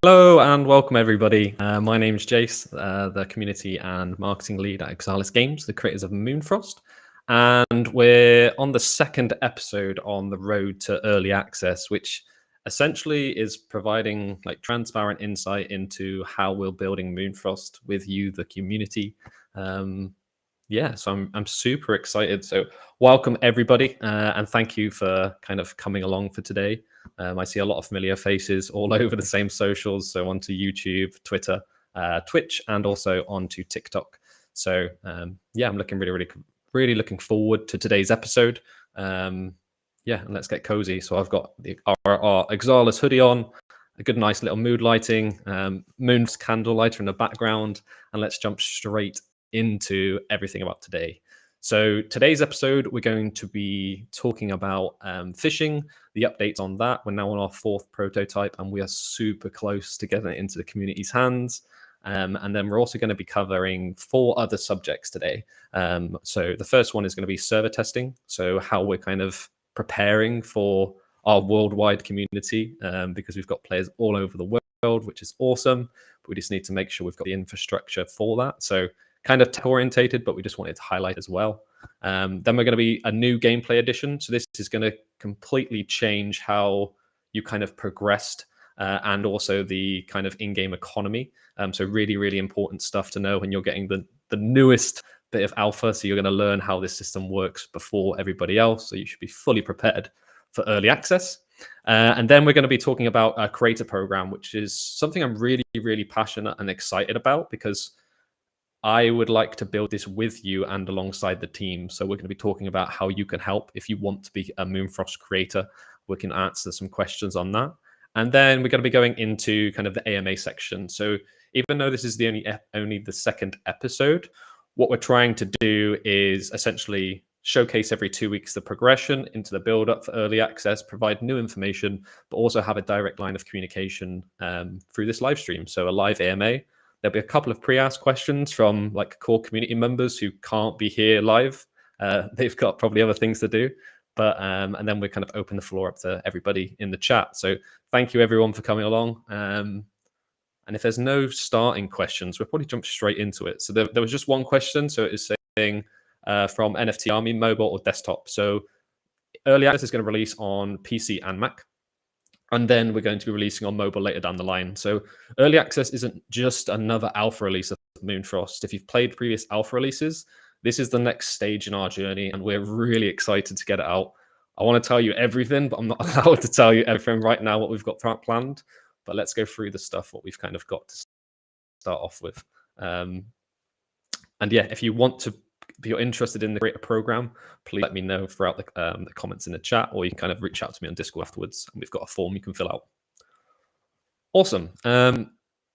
Hello and welcome everybody. My name's Jace, the community and marketing lead at Exalis Games, the creators of Moonfrost. And we're on the second episode on the road to early access, which essentially is providing like transparent insight into how we're building Moonfrost with you, the community. So I'm super excited. So welcome everybody, and thank you for kind of coming along for today. I see a lot of familiar faces all over the same socials, so onto YouTube, Twitter, Twitch, and also onto TikTok. So I'm looking really looking forward to today's episode. And let's get cozy. So I've got our Exalis hoodie on, a good nice little mood lighting, Moon's candle lighter in the background, and let's jump straight into everything about today. So today's episode, we're going to be talking about fishing, the updates on that. We're now on our fourth prototype, and we are super close to getting it into the community's hands. And then we're also going to be covering 4 other subjects today. So the first one is going to be server testing. So how we're kind of preparing for our worldwide community, because we've got players all over the world, which is awesome. But we just need to make sure we've got the infrastructure for that. So kind of tech orientated, but we just wanted to highlight as well. Then we're going to be a new gameplay edition. So this is going to completely change how you kind of progressed, and also the kind of in-game economy. So really important stuff to know when you're getting the newest bit of alpha. So you're going to learn how this system works before everybody else. So you should be fully prepared for early access. And then we're going to be talking about a creator program, which is something I'm really passionate and excited about, because I would like to build this with you and alongside the team. So we're going to be talking about how you can help if you want to be a Moonfrost creator. We can answer some questions on that. And then we're going to be going into kind of the AMA section. So even though this is the only the second episode, what we're trying to do is essentially showcase every 2 weeks the progression into the build up for early access, provide new information, but also have a direct line of communication through this live stream. So a live AMA. There'll be a couple of pre-asked questions from like core community members who can't be here live. They've got probably other things to do. But and then we kind of open the floor up to everybody in the chat. So thank you everyone for coming along. And if there's no starting questions, we'll probably jump straight into it. So there was just one question. So it is saying from NFT Army, mobile or desktop. So early access is going to release on PC and Mac. And then we're going to be releasing on mobile later down the line. So early access isn't just another alpha release of Moonfrost. If you've played previous alpha releases, this is the next stage in our journey, and we're really excited to get it out. I want to tell you everything, but I'm not allowed to tell you everything right now, what we've got planned. But let's go through the stuff, what we've kind of got to start off with. If you want to, if you're interested in the creator program, please let me know throughout the comments in the chat, or you can kind of reach out to me on Discord afterwards, and we've got a form you can fill out. Awesome.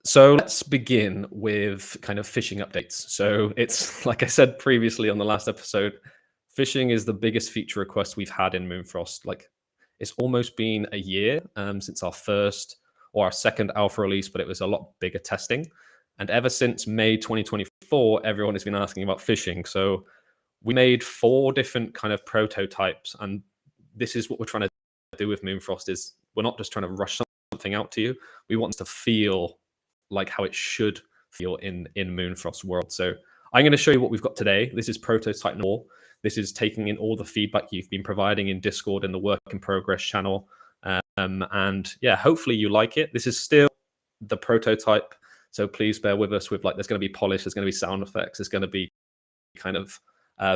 So let's begin with kind of fishing updates. So it's like I said previously on the last episode, fishing is the biggest feature request we've had in Moonfrost. Like it's almost been a year since our first or our second alpha release, but it was a lot bigger testing. And ever since May 2024, everyone has been asking about fishing. So we made 4 different kind of prototypes, and this is what we're trying to do with Moonfrost. Is we're not just trying to rush something out to you. We want it to feel like how it should feel in Moonfrost world. So I'm going to show you what we've got today. This is prototype number 4. This is taking in all the feedback you've been providing in Discord and the work in progress channel. And yeah, hopefully you like it. This is still the prototype, so please bear with us with, like, there's going to be polish, there's going to be sound effects, there's going to be kind of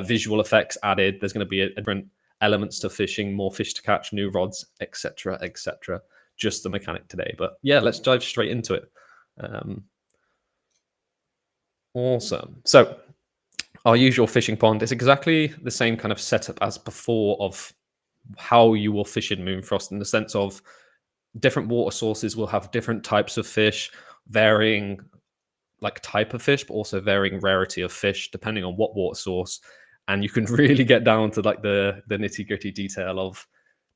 visual effects added, there's going to be different elements to fishing, more fish to catch, new rods, etc. Just the mechanic today. But yeah, let's dive straight into it. Awesome. So our usual fishing pond is exactly the same kind of setup as before of how you will fish in Moonfrost, in the sense of different water sources will have different types of fish, varying like type of fish, but also varying rarity of fish depending on what water source. And you can really get down to like the nitty gritty detail of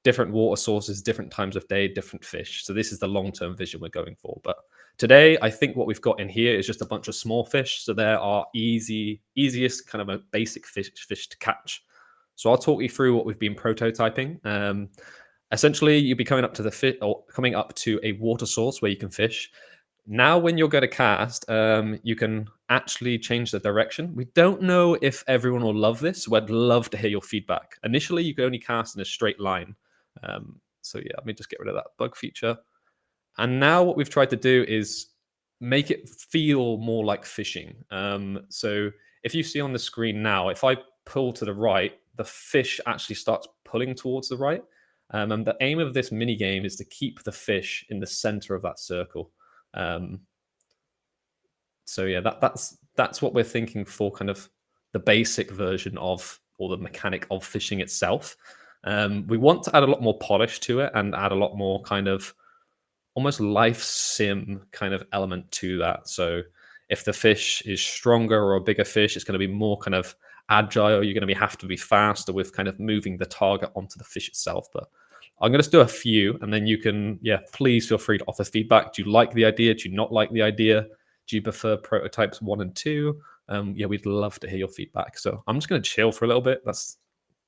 different water sources, different times of day, different fish. So this is the long-term vision we're going for. But today, I think what we've got in here is just a bunch of small fish. So there are easiest kind of a basic fish to catch. So I'll talk you through what we've been prototyping. Essentially, you'll be coming up to the fish or coming up to a water source where you can fish. Now, when you're going to cast, you can actually change the direction. We don't know if everyone will love this, so I'd love to hear your feedback. Initially, you could only cast in a straight line. So yeah, let me just get rid of that bug feature. And now what we've tried to do is make it feel more like fishing. So if you see on the screen now, if I pull to the right, the fish actually starts pulling towards the right. And the aim of this mini game is to keep the fish in the center of that circle. Um, so yeah, that's what we're thinking for kind of the basic version of or the mechanic of fishing itself. We want to add a lot more polish to it and add a lot more kind of almost life sim kind of element to that. So if the fish is stronger or a bigger fish, it's going to be more kind of agile. You're going to have to be faster with kind of moving the target onto the fish itself. But I'm going to do a few, and then you can, yeah, please feel free to offer feedback. Do you like the idea? Do you not like the idea? Do you prefer prototypes 1 and 2? Yeah, we'd love to hear your feedback. So I'm just going to chill for a little bit. That's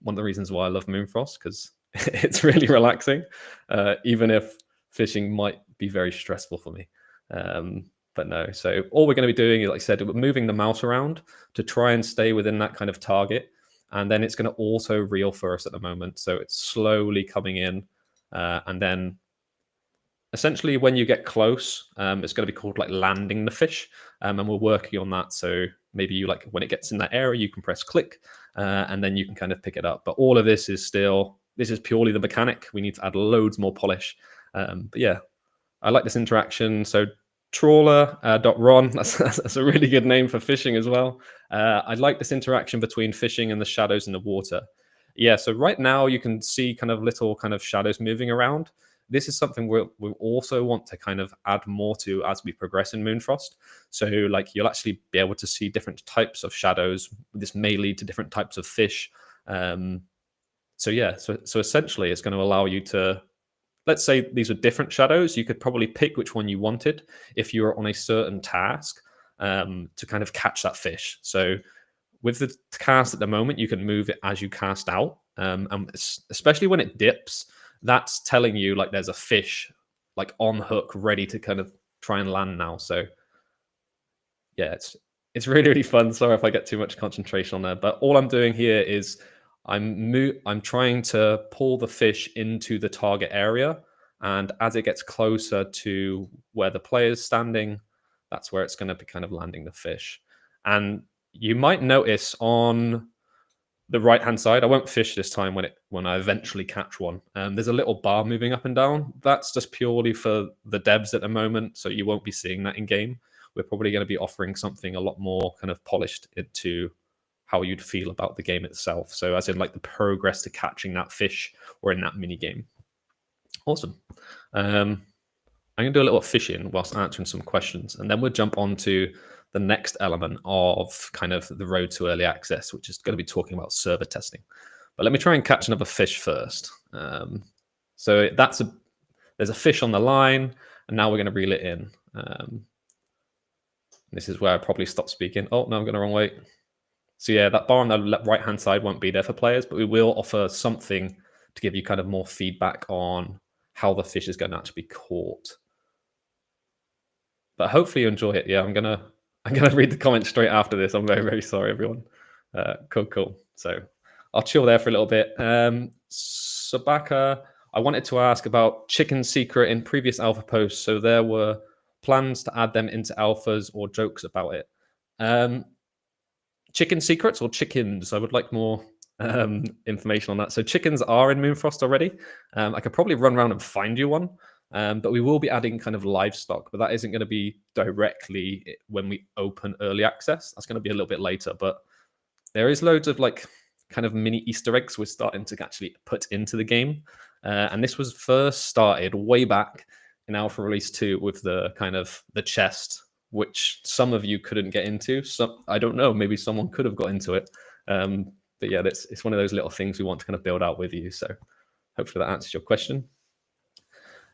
one of the reasons why I love Moonfrost, because it's really relaxing, even if fishing might be very stressful for me. But no, so all we're going to be doing is, like I said, we're moving the mouse around to try and stay within that kind of target. And then it's going to auto reel for us at the moment. So it's slowly coming in. And then essentially when you get close, it's going to be called like landing the fish. And we're working on that. So maybe you like when it gets in that area, you can press click and then you can kind of pick it up. But all of this is still, this is purely the mechanic. We need to add loads more polish. But yeah, I like this interaction. So trawler.ron, that's a really good name for fishing as well. I like this interaction between fishing and the shadows in the water. Yeah, so right now you can see kind of little kind of shadows moving around. This is something we'll also want to kind of add more to as we progress in Moonfrost. So like you'll actually be able to see different types of shadows. This may lead to different types of fish. So yeah, so essentially it's going to allow you to, let's say these are different shadows, you could probably pick which one you wanted if you were on a certain task to kind of catch that fish. So with the cast at the moment, you can move it as you cast out. And especially when it dips, that's telling you like there's a fish like on hook ready to kind of try and land now. So yeah, it's really, really fun. Sorry if I get too much concentration on there, but all I'm doing here is I'm trying to pull the fish into the target area, and as it gets closer to where the player's standing, that's where it's going to be kind of landing the fish. And you might notice on the right hand side, I won't fish this time when I eventually catch one. There's a little bar moving up and down. That's just purely for the devs at the moment, so you won't be seeing that in game. We're probably going to be offering something a lot more kind of polished into how you'd feel about the game itself. So as in like the progress to catching that fish or in that mini game. Awesome. I'm going to do a little fishing whilst answering some questions, and then we'll jump on to the next element of kind of the road to early access, which is going to be talking about server testing. But let me try and catch another fish first. So there's a fish on the line, and now we're going to reel it in. This is where I probably stop speaking. Oh, no, I'm going the wrong way. So yeah, that bar on the right-hand side won't be there for players, but we will offer something to give you kind of more feedback on how the fish is going to actually be caught. But hopefully you enjoy it. Yeah, I'm gonna read the comments straight after this. I'm very, very sorry, everyone. Cool. So I'll chill there for a little bit. Sabaka, I wanted to ask about Chicken Secret in previous alpha posts. So there were plans to add them into alphas or jokes about it. Chicken secrets or chickens? I would like more information on that. So chickens are in Moonfrost already. I could probably run around and find you one, but we will be adding kind of livestock, but that isn't going to be directly when we open early access. That's going to be a little bit later, but there is loads of like kind of mini Easter eggs we're starting to actually put into the game. And this was first started way back in Alpha Release 2 with the kind of the chest, which some of you couldn't get into. Some, I don't know, maybe someone could have got into it. But yeah, it's one of those little things we want to kind of build out with you. So hopefully that answers your question.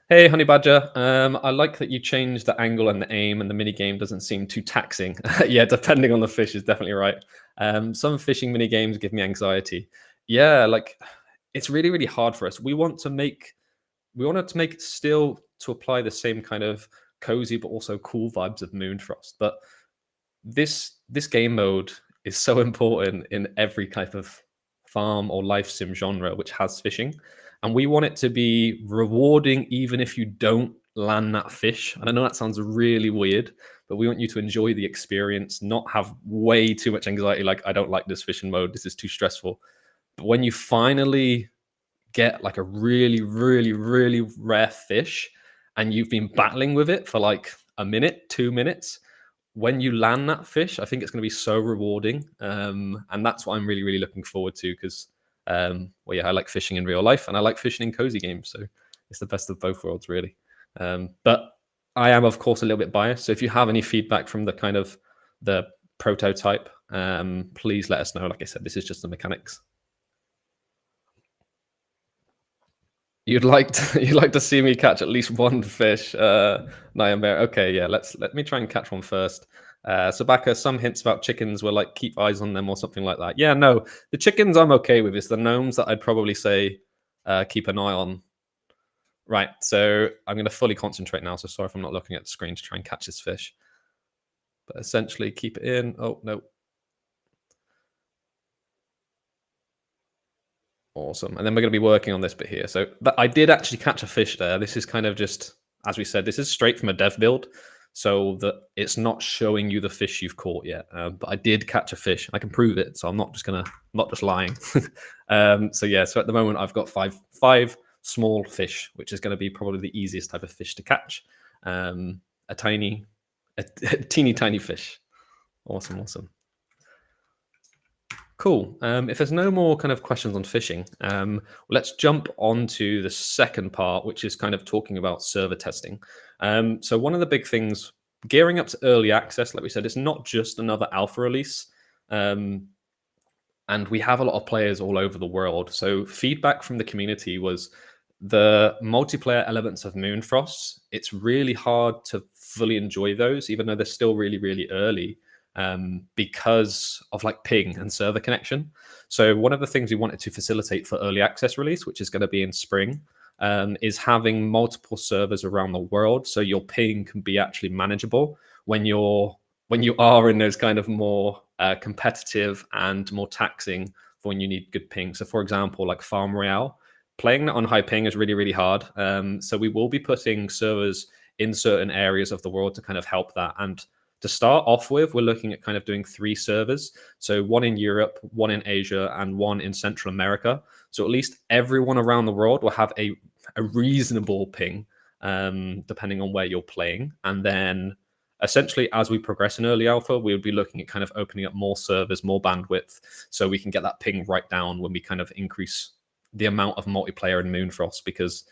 Hey, Honey Badger. I like that you changed the angle and the aim, and the mini game doesn't seem too taxing. Yeah, depending on the fish is definitely right. Some fishing mini games give me anxiety. Yeah, like it's really, really hard for us. We wanted to make it still to apply the same kind of cozy but also cool vibes of Moonfrost. But this game mode is so important in every type of farm or life sim genre which has fishing, and we want it to be rewarding even if you don't land that fish. And I know that sounds really weird, but we want you to enjoy the experience, not have way too much anxiety like, I don't like this fishing mode, this is too stressful. But when you finally get like a really, really, really rare fish and you've been battling with it for like a minute, 2 minutes, when you land that fish, I think it's going to be so rewarding. And that's what I'm really, really looking forward to because, well, yeah, I like fishing in real life and I like fishing in cozy games. So it's the best of both worlds, really. But I am, of course, a little bit biased. So if you have any feedback from the kind of the prototype, please let us know. Like I said, this is just the mechanics. You'd like to see me catch at least one fish, Bear. Okay, yeah, let me try and catch one first. Sabaka, some hints about chickens were like keep eyes on them or something like that. Yeah, no, the chickens I'm okay with. It's the gnomes that I'd probably say keep an eye on. Right, so I'm going to fully concentrate now. So sorry if I'm not looking at the screen to try and catch this fish. But essentially, keep it in. Oh no, awesome. And then we're going to be working on this bit here. So but I did actually catch a fish there. This is kind of just, as we said, this is straight from a dev build. So that it's not showing you the fish you've caught yet. But I did catch a fish. I can prove it. So I'm not just lying. So yeah, so at the moment I've got five small fish, which is going to be probably the easiest type of fish to catch. A teeny tiny fish. Awesome. Cool. If there's no more kind of questions on fishing, let's jump on to the second part, which is kind of talking about server testing. So one of the big things, gearing up to early access, like we said, it's not just another alpha release. And we have a lot of players all over the world. So feedback from the community was the multiplayer elements of Moonfrost. It's really hard to fully enjoy those, even though they're still really, really early. Because of like ping and server connection. So one of the things we wanted to facilitate for early access release, which is going to be in spring, is having multiple servers around the world, so your ping can be actually manageable when you are in those kind of more competitive and more taxing for when you need good ping. So for example, like Farm Royale, playing that on high ping is really, really hard. So we will be putting servers in certain areas of the world to kind of help that. And to start off with, we're looking at kind of doing 3 servers. So one in Europe, one in Asia, and one in Central America. So at least everyone around the world will have a reasonable ping, depending on where you're playing. And then essentially, as we progress in early alpha, we would be looking at kind of opening up more servers, more bandwidth, so we can get that ping right down when we kind of increase the amount of multiplayer in Moonfrost. Because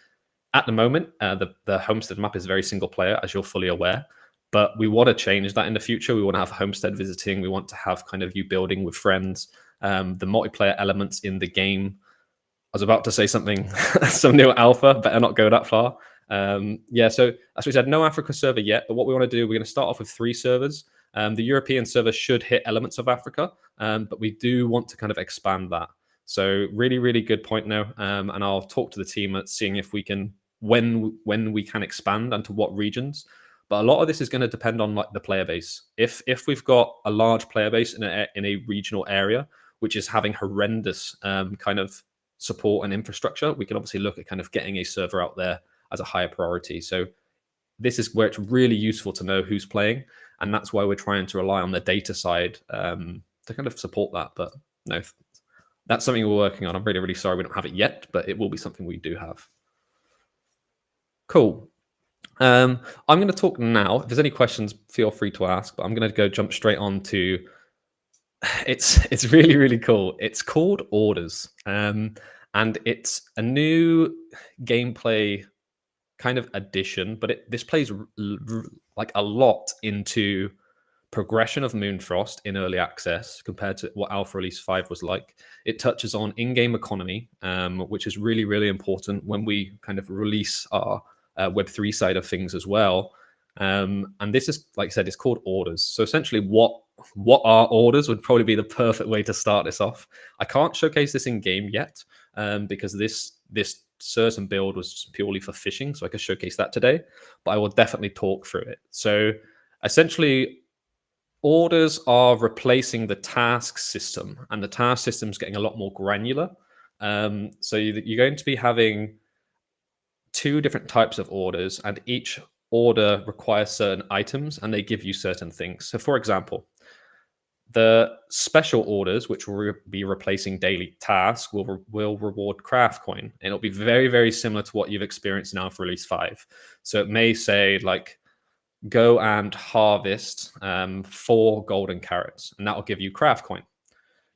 at the moment, the Homestead map is very single player, as you're fully aware. But we want to change that in the future. We want to have homestead visiting. We want to have kind of you building with friends. The multiplayer elements in the game. I was about to say something, some new alpha, better not go that far. Yeah, so as we said, no Africa server yet. But what we want to do, we're going to start off with 3 servers. The European server should hit elements of Africa, but we do want to kind of expand that. So really, really good point now. And I'll talk to the team at seeing if we can, when we can expand and to what regions. But a lot of this is going to depend on like the player base. If we've got a large player base in a regional area, which is having horrendous kind of support and infrastructure, we can obviously look at kind of getting a server out there as a higher priority. So this is where it's really useful to know who's playing. And that's why we're trying to rely on the data side to kind of support that. But no, that's something we're working on. I'm really, really sorry we don't have it yet, but it will be something we do have. Cool. I'm going to talk now. If there's any questions, feel free to ask. But I'm going to jump straight on to. It's really, really cool. It's called Orders, and it's a new gameplay kind of addition. But this plays like a lot into progression of Moonfrost in early access compared to what Alpha Release 5 was like. It touches on in-game economy, which is really, really important when we kind of release our Web3 side of things as well. And this is, like I said, it's called Orders. So essentially what are orders would probably be the perfect way to start this off. I can't showcase this in game yet, because this certain build was purely for fishing, so I could showcase that today. But I will definitely talk through it. So essentially, orders are replacing the task system, and the task system is getting a lot more granular. So you're going to be having two different types of orders, and each order requires certain items, and they give you certain things. So, for example, the special orders, which will be replacing daily tasks, will reward craft coin, and it'll be very, very similar to what you've experienced now for release 5. So it may say like, go and harvest 4 golden carrots, and that will give you craft coin.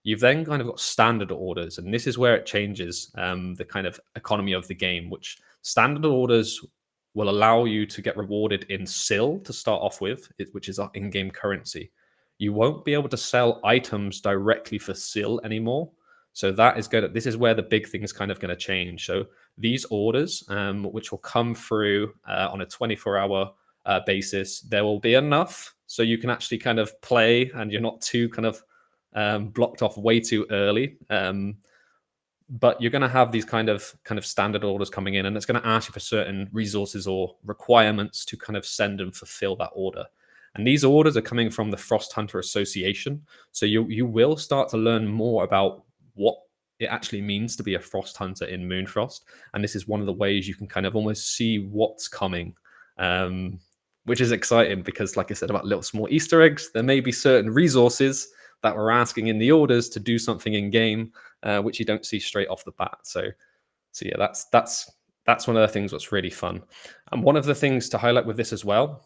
You've then kind of got standard orders, and this is where it changes the kind of economy of the game, which standard orders will allow you to get rewarded in SIL to start off with, which is our in-game currency. You won't be able to sell items directly for SIL anymore. So that is good. This is where the big thing is kind of going to change. So these orders, which will come through on a 24-hour basis, there will be enough so you can actually kind of play, and you're not too kind of blocked off way too early. But you're going to have these kind of standard orders coming in, and it's going to ask you for certain resources or requirements to kind of send and fulfill that order. And these orders are coming from the Frost Hunter Association. So you will start to learn more about what it actually means to be a Frost Hunter in Moonfrost. And this is one of the ways you can kind of almost see what's coming, which is exciting because, like I said about little small Easter eggs, there may be certain resources that we're asking in the orders to do something in game, which you don't see straight off the bat. So yeah, that's one of the things that's really fun. And one of the things to highlight with this as well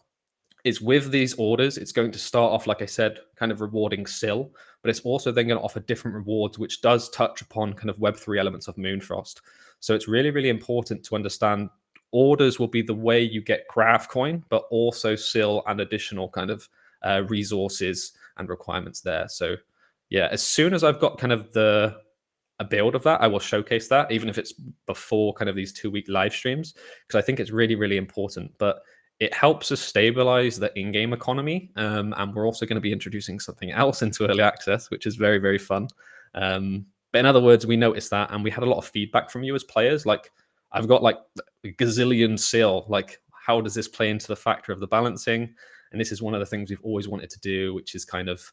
is with these orders, it's going to start off, like I said, kind of rewarding SIL, but it's also then going to offer different rewards, which does touch upon kind of Web3 elements of Moonfrost. So it's really, really important to understand orders will be the way you get craft coin, but also SIL and additional kind of resources and requirements there. So yeah, as soon as I've got kind of a build of that, I will showcase that, even if it's before kind of these 2-week live streams, because I think it's really, really important. But it helps us stabilize the in-game economy, and we're also going to be introducing something else into early access, which is very, very fun. But in other words, we noticed that, and we had a lot of feedback from you as players. Like, I've got like a gazillion SIL. Like, how does this play into the factor of the balancing? And this is one of the things we've always wanted to do, which is kind of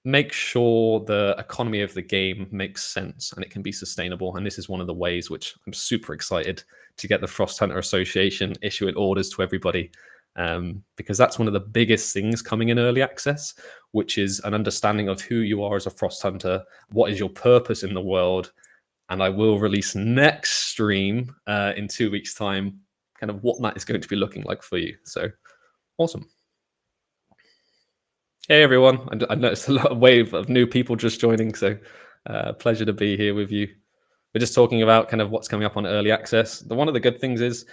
make sure the economy of the game makes sense and it can be sustainable. And this is one of the ways which I'm super excited to get the Frost Hunter Association issuing orders to everybody, because that's one of the biggest things coming in early access, which is an understanding of who you are as a Frost Hunter, what is your purpose in the world. And I will release next stream in 2 weeks' time, kind of what that is going to be looking like for you. So awesome. Hey everyone, I noticed a lot of wave of new people just joining, so pleasure to be here with you. We're just talking about kind of what's coming up on early access. One of the good things is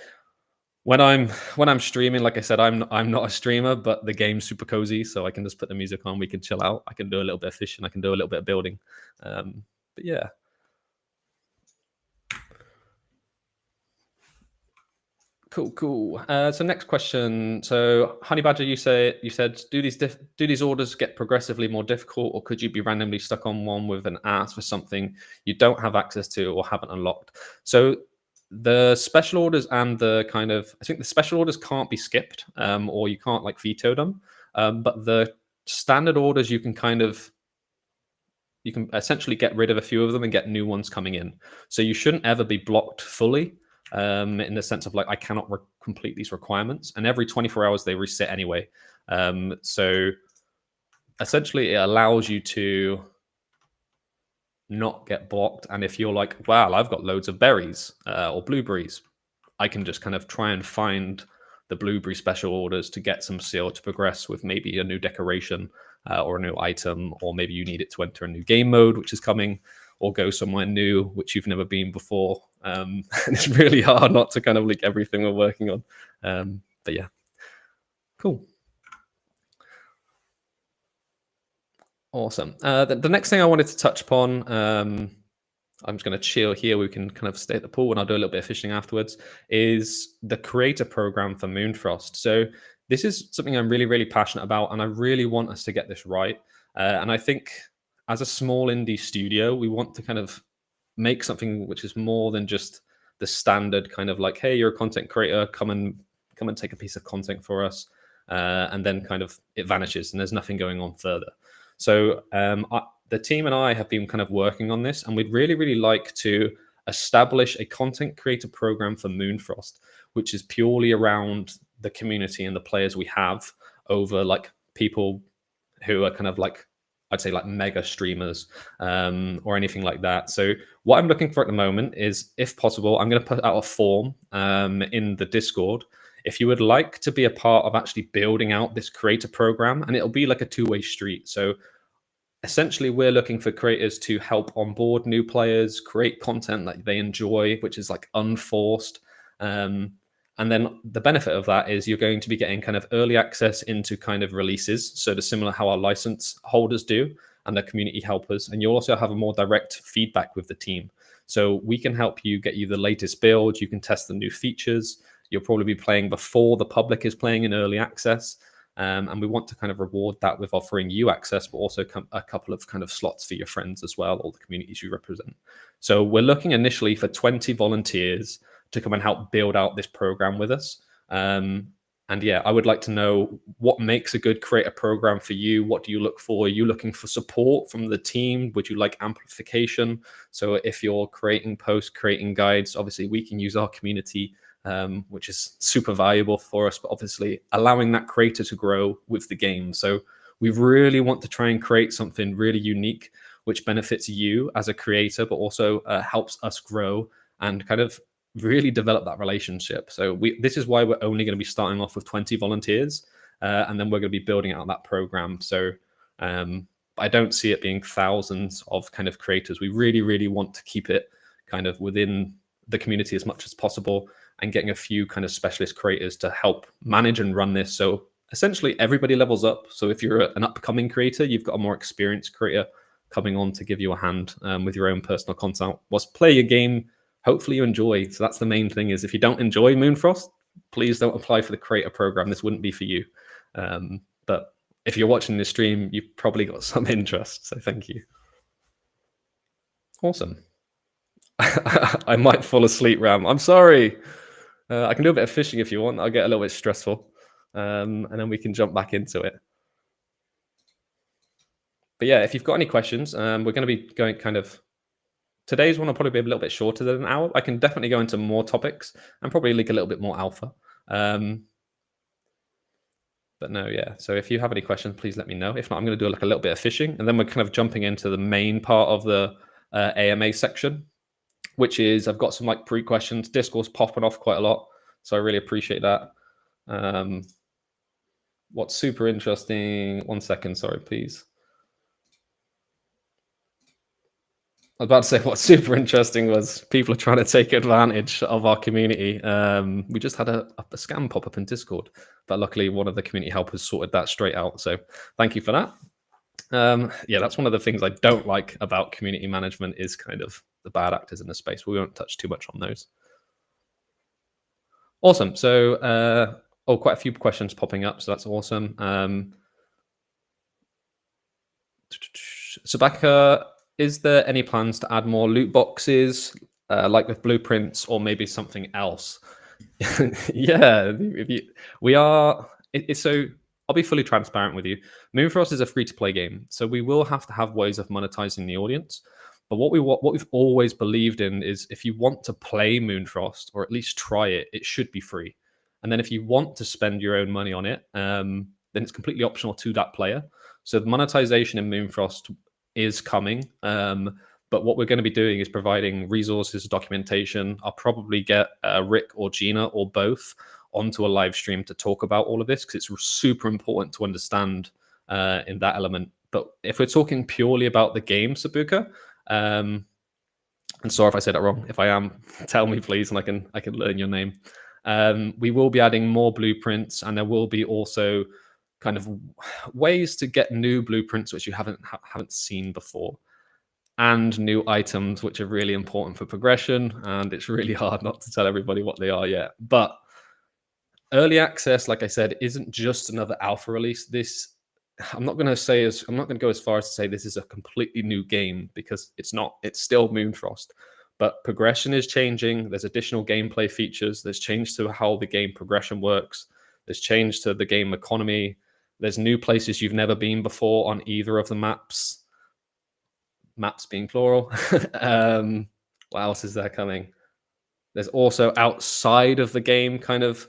when I'm streaming, like I said, I'm not a streamer, but the game's super cozy, so I can just put the music on, we can chill out, I can do a little bit of fishing, I can do a little bit of building. But yeah. Cool. So next question. So Honey Badger, you said do these orders get progressively more difficult, or could you be randomly stuck on one with an ask for something you don't have access to or haven't unlocked? So the special orders and I think the special orders can't be skipped, or you can't like veto them. But the standard orders you can essentially get rid of a few of them and get new ones coming in. So you shouldn't ever be blocked fully. In the sense of like, I cannot complete these requirements, and every 24 hours they reset anyway. So essentially it allows you to not get blocked. And if you're like, wow, I've got loads of berries or blueberries, I can just kind of try and find the blueberry special orders to get some SEAL to progress with maybe a new decoration or a new item, or maybe you need it to enter a new game mode, which is coming, or go somewhere new, which you've never been before. And it's really hard not to kind of leak everything we're working on. But yeah, cool. Awesome. The next thing I wanted to touch upon, I'm just going to chill here. We can kind of stay at the pool and I'll do a little bit of fishing afterwards, is the creator program for Moonfrost. So this is something I'm really, really passionate about, and I really want us to get this right. And I think as a small indie studio, we want to kind of make something which is more than just the standard kind of like, hey, you're a content creator, come and take a piece of content for us, and then kind of it vanishes and there's nothing going on further. So the team and I have been kind of working on this, and we'd really like to establish a content creator program for Moonfrost, which is purely around the community and the players we have over like people who are kind of like, I'd say like mega streamers, or anything like that. So what I'm looking for at the moment is, if possible, I'm going to put out a form in the Discord. If you would like to be a part of actually building out this creator program, and it'll be like a two-way street. So essentially, we're looking for creators to help onboard new players, create content that they enjoy, which is like unforced. And then the benefit of that is you're going to be getting kind of early access into kind of releases. So the similar how our license holders do and the community helpers. And you'll also have a more direct feedback with the team. So we can help you get you the latest build. You can test the new features. You'll probably be playing before the public is playing in early access. And we want to kind of reward that with offering you access, but also a couple of kind of slots for your friends as well, or the communities you represent. So we're looking initially for 20 volunteers to come and help build out this program with us. And yeah, I would like to know what makes a good creator program for you. What do you look for? Are you looking for support from the team? Would you like amplification? So if you're creating posts, creating guides, obviously we can use our community, which is super valuable for us, but obviously allowing that creator to grow with the game. So we really want to try and create something really unique, which benefits you as a creator, but also helps us grow and kind of really develop that relationship. So this is why we're only going to be starting off with 20 volunteers, and then we're going to be building out that program. So I don't see it being thousands of kind of creators. We really want to keep it kind of within the community as much as possible, and getting a few kind of specialist creators to help manage and run this. So essentially everybody levels up. So if you're an upcoming creator, you've got a more experienced creator coming on to give you a hand with your own personal content whilst play your game. Hopefully you enjoy. So that's the main thing, is if you don't enjoy Moonfrost, please don't apply for the creator program. This wouldn't be for you. But if you're watching this stream, you've probably got some interest. So thank you. Awesome. I might fall asleep, Ram. I'm sorry. I can do a bit of fishing if you want. I'll get a little bit stressful. And then we can jump back into it. But yeah, if you've got any questions, we're going to be going kind of... Today's one will probably be a little bit shorter than an hour. I can definitely go into more topics and probably leak a little bit more alpha. But no, yeah. So if you have any questions, please let me know. If not, I'm going to do like a little bit of fishing, and then we're kind of jumping into the main part of the AMA section, which is I've got some like pre-questions. Discourse popping off quite a lot, so I really appreciate that. What's super interesting? 1 second, sorry, please. I was about to say what's super interesting was people are trying to take advantage of our community. We just had a scam pop up in Discord, but luckily one of the community helpers sorted that straight out. So thank you for that. Yeah, that's one of the things I don't like about community management, is kind of the bad actors in the space. We won't touch too much on those. Awesome. So, quite a few questions popping up. So that's awesome. Sabaka, is there any plans to add more loot boxes, like with blueprints, or maybe something else? Yeah, we are. So I'll be fully transparent with you. Moonfrost is a free-to-play game, so we will have to have ways of monetizing the audience. But what we've always believed in is, if you want to play Moonfrost, or at least try it, it should be free. And then if you want to spend your own money on it, then it's completely optional to that player. So the monetization in Moonfrost is coming. But what we're going to be doing is providing resources, documentation. I'll probably get Rick or Gina or both onto a live stream to talk about all of this, because it's super important to understand in that element. But if we're talking purely about the game, Sabuka, and sorry if I said that wrong. If I am, tell me please, and I can learn your name. We will be adding more blueprints, and there will be also kind of ways to get new blueprints which you haven't seen before, and new items which are really important for progression. And it's really hard not to tell everybody what they are yet. But early access, like I said, isn't just another alpha release. This I'm not going to go as far as to say this is a completely new game, because it's not. It's still Moonfrost, but progression is changing. There's additional gameplay features. There's change to how the game progression works. There's change to the game economy. There's new places you've never been before on either of the maps. Maps being plural. What else is there coming? There's also outside of the game kind of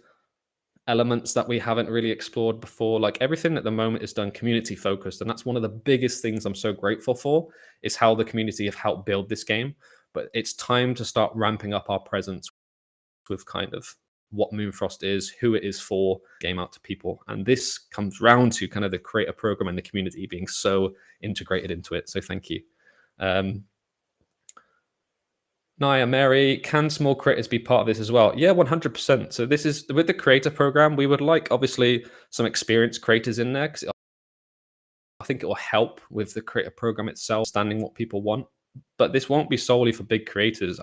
elements that we haven't really explored before. Like, everything at the moment is done community focused, and that's one of the biggest things I'm so grateful for, is how the community have helped build this game. But it's time to start ramping up our presence with kind of what Moonfrost is, who it is for, game out to people. And this comes round to kind of the creator program and the community being so integrated into it. So thank you. Naya, Mary, can small creators be part of this as well? Yeah, 100%. So this is with the creator program. We would like, obviously, some experienced creators in there, because I think it will help with the creator program itself, understanding what people want. But this won't be solely for big creators.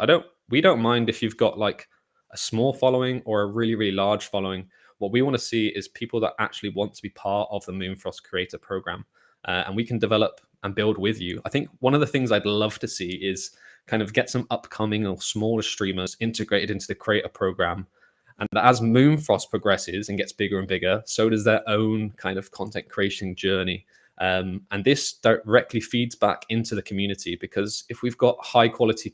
We don't mind if you've got like a small following or a really, really large following. What we want to see is people that actually want to be part of the Moonfrost creator program, and we can develop and build with you. I think one of the things I'd love to see is kind of get some upcoming or smaller streamers integrated into the creator program. And as Moonfrost progresses and gets bigger and bigger, so does their own kind of content creation journey. And this directly feeds back into the community, because if we've got high quality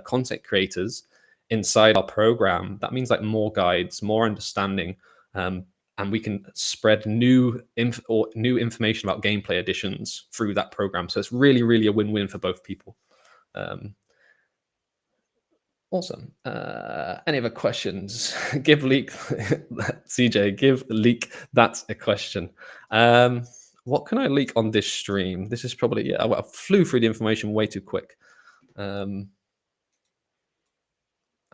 content creators inside our program, that means like more guides, more understanding, and we can spread new information about gameplay additions through that program. So it's really, really a win-win for both people. Awesome. Any other questions? Give Leak, CJ, give Leak that a question. What can I leak on this stream? This is probably, yeah, I flew through the information way too quick. I'm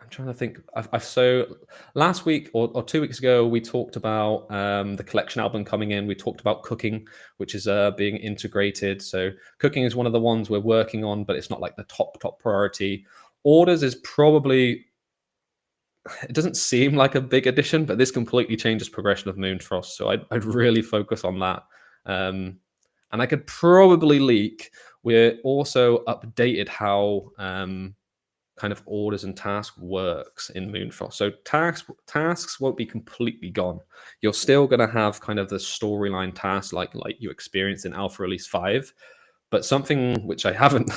trying to think. So last week or 2 weeks ago, we talked about the collection album coming in. We talked about cooking, which is being integrated. So cooking is one of the ones we're working on, but it's not like the top priority. Orders is probably, it doesn't seem like a big addition, but this completely changes progression of Moonfrost. So I'd really focus on that. And I could probably leak. We're also updated how kind of orders and tasks works in Moonfrost. So tasks won't be completely gone. You're still going to have kind of the storyline tasks like you experienced in Alpha Release 5. But something which I haven't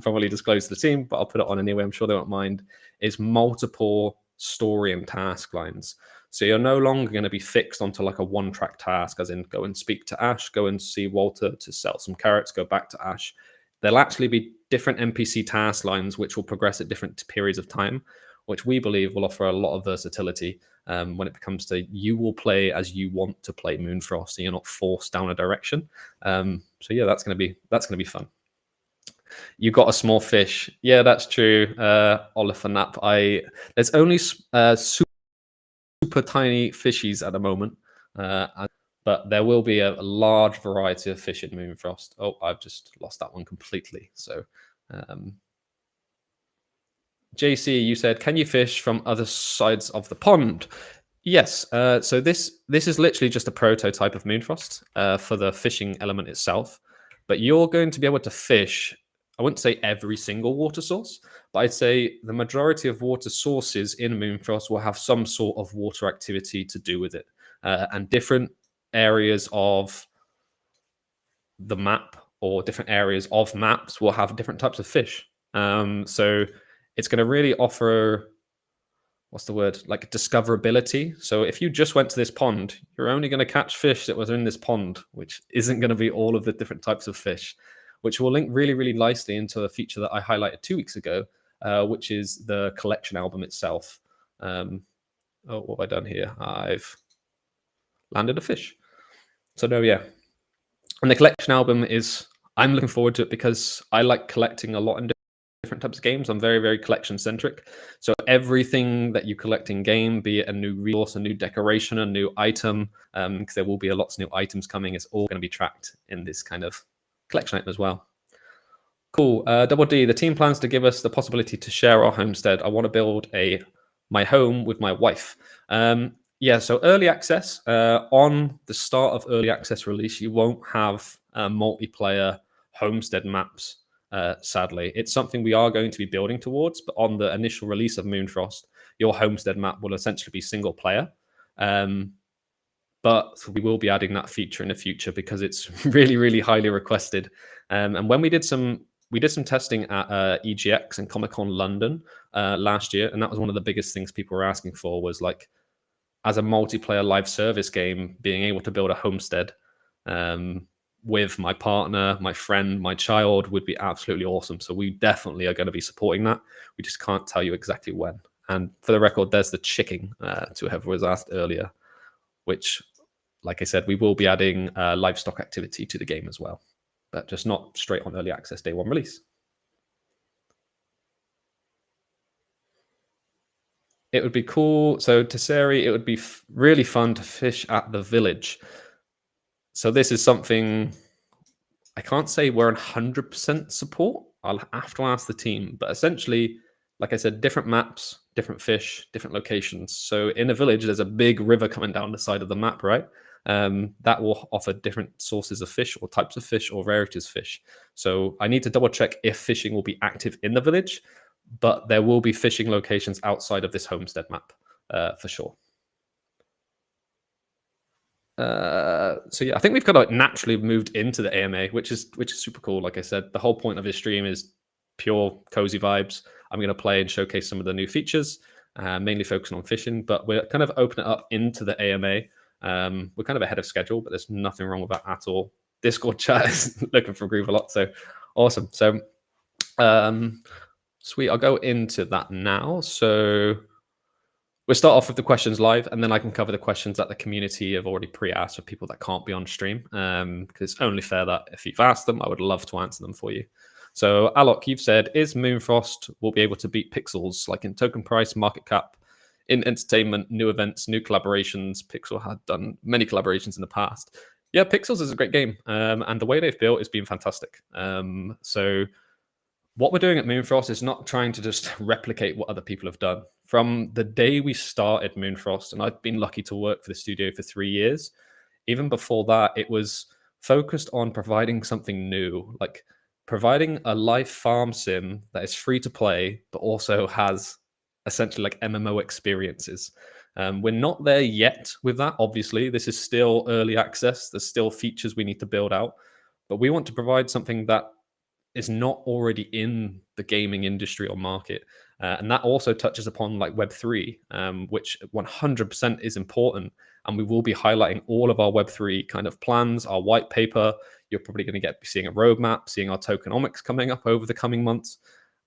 probably disclosed to the team, but I'll put it on anyway, I'm sure they won't mind, is multiple story and task lines. So you're no longer going to be fixed onto like a one-track task, as in go and speak to Ash, go and see Walter to sell some carrots, go back to Ash. There'll actually be different NPC task lines which will progress at different periods of time, which we believe will offer a lot of versatility when it comes to you will play as you want to play Moonfrost, and you're not forced down a direction. So yeah, that's gonna be fun. You got a small fish. Yeah, that's true. Oliver Knapp. There's only super tiny fishies at the moment, but there will be a large variety of fish in Moonfrost. Oh, I've just lost that one completely. So, JC, you said, can you fish from other sides of the pond? Yes. So this is literally just a prototype of Moonfrost for the fishing element itself. But you're going to be able to fish, I wouldn't say every single water source, but I'd say the majority of water sources in Moonfrost will have some sort of water activity to do with it. And different areas of the map or different areas of maps will have different types of fish. So it's going to really offer, what's the word, like discoverability. So if you just went to this pond, you're only going to catch fish that was in this pond, which isn't going to be all of the different types of fish, which will link really, really nicely into a feature that I highlighted 2 weeks ago, which is the collection album itself. Oh, what have I done here? I've landed a fish. So no, yeah. And the collection album I'm looking forward to it because I like collecting a lot in different types of games. I'm very, very collection centric. So everything that you collect in game, be it a new resource, a new decoration, a new item, because there will be lots of new items coming, is all going to be tracked in this kind of collection item as well. Cool. Double D, the team plans to give us the possibility to share our homestead. I want to build my home with my wife. Yeah, so early access, on the start of early access release, you won't have multiplayer homestead maps, sadly. It's something we are going to be building towards, but on the initial release of Moonfrost, your homestead map will essentially be single player. Um, but we will be adding that feature in the future because it's really, really highly requested. And when we did some testing at EGX and Comic Con London last year, and that was one of the biggest things people were asking for was like, as a multiplayer live service game, being able to build a homestead um, with my partner, my friend, my child would be absolutely awesome. So we definitely are going to be supporting that. We just can't tell you exactly when. And for the record, there's the chicking to whoever was asked earlier, which, like I said, we will be adding livestock activity to the game as well, but just not straight on early access day one release. It would be cool. So Tesseri, it would be really fun to fish at the village. So this is something I can't say we're 100% support. I'll have to ask the team, but essentially, like I said, different maps, different fish, different locations. So in a village, there's a big river coming down the side of the map, right? That will offer different sources of fish or types of fish or rarities of fish. So I need to double check if fishing will be active in the village, but there will be fishing locations outside of this homestead map for sure. So yeah, I think we've kind of naturally moved into the AMA, which is super cool. Like I said, the whole point of this stream is pure cozy vibes. I'm going to play and showcase some of the new features, mainly focusing on fishing, but we're kind of opening it up into the AMA. We're kind of ahead of schedule, but there's nothing wrong with that at all. Discord chat is looking for groove a lot, so awesome. So sweet, I'll go into that now. So we'll start off with the questions live, and then I can cover the questions that the community have already pre-asked for people that can't be on stream. Because it's only fair that if you've asked them, I would love to answer them for you. So, Alok, you've said, is Moonfrost will be able to beat Pixels, like in token price, market cap, in entertainment, new events, new collaborations? Pixel had done many collaborations in the past. Yeah, Pixels is a great game, and the way they've built has been fantastic. So what we're doing at Moonfrost is not trying to just replicate what other people have done. From the day we started Moonfrost, and I've been lucky to work for the studio for 3 years, even before that, it was focused on providing something new, like providing a live farm sim that is free to play, but also has essentially like MMO experiences. We're not there yet with that. Obviously, this is still early access. There's still features we need to build out, but we want to provide something that is not already in the gaming industry or market. And that also touches upon like Web3, which 100% is important. And we will be highlighting all of our Web3 kind of plans, our white paper. You're probably going to get seeing a roadmap, seeing our tokenomics coming up over the coming months.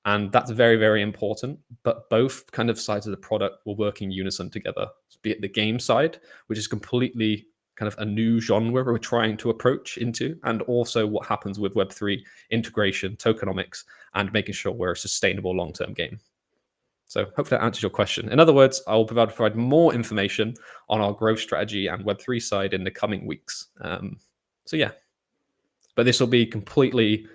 And that's very, very important. But both kind of sides of the product will work in unison together, be it the game side, which is completely kind of a new genre we're trying to approach into, and also what happens with Web3 integration, tokenomics, and making sure we're a sustainable long-term game. So hopefully that answers your question. In other words, I will provide more information on our growth strategy and Web3 side in the coming weeks. So yeah, but this will be completely,